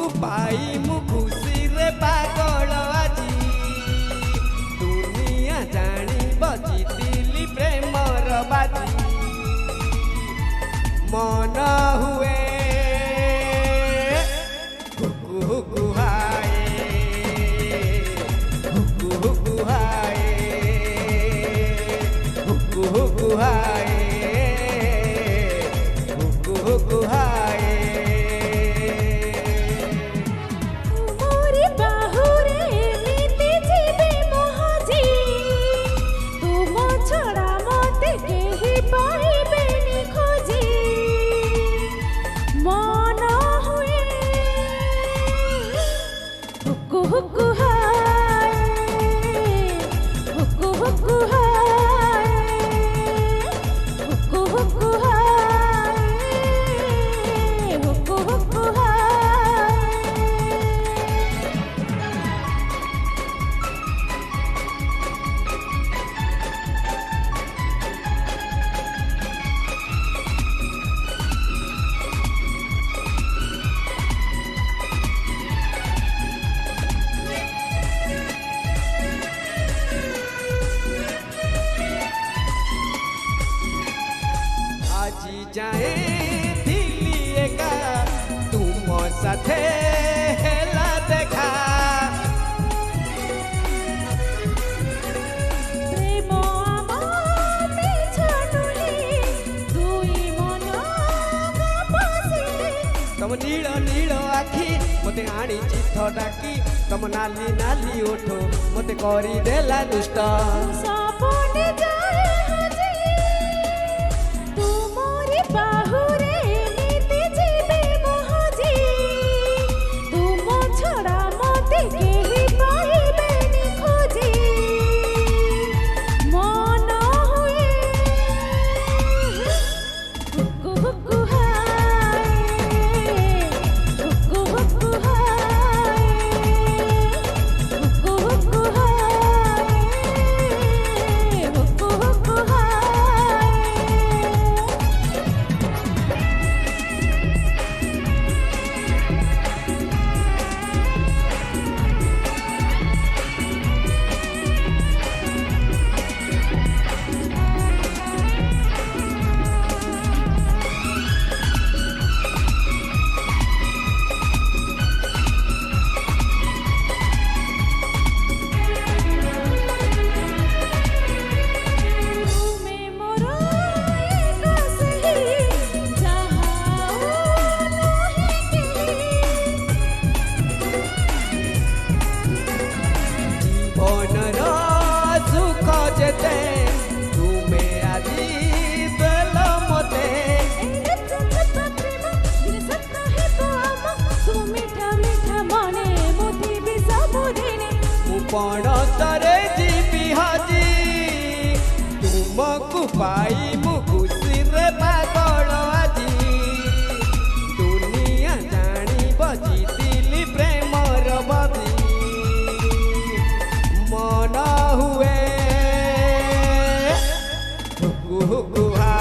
को पाई मु खुशी रे पागल आजी दुनिया जानी बजितिली प्रेमर बाजी मन हुए हुकु हुकु हाय हुकु हुकु हाय हुकु हुकु हाय हुकु हुकु हाय मोरी बाहुरे एमिति जीवे मोहजी तुम छड़ा मते केही पाइबेनि खोजी मन हुए हुकु हुकु हाय हुकु हुकु हाय हुकु हुकु हाय हुकु हुकु हाय आजी जाए दिल्ली एका तुम साथे हेला देखा प्रेम आम पिछनुली दुई मन बसिले तम नील नील आखि मते आनी चित्त डाकी तम नाली नाली ओठो मते करी देला दुष्ट सपने जाए हजी तुमरी बाहुरे एमिति जीवे मोहजी तुम छड़ा मते केही पाइबेनि खोजी मन हुए हुकु हुकु हाय हुकु हुकु हाय हुकु हुकु हाय हुकु हुकु हाय तुमे मोर एक सही जहाँ नहीं केही जीवनर सुख जेते तुमे आजी देल मते एरे चंचता प्रेम दिने सत्ता है तो आम तुम मीठा मीठा मने मुठी भी सबुदिने मु पण तरे जीवी हजी तुमको पाई मु खुशी रे पागल आजी दुनिया जानी बजितिली प्रेमर बाजी मन हुए हुकु हुकु हाय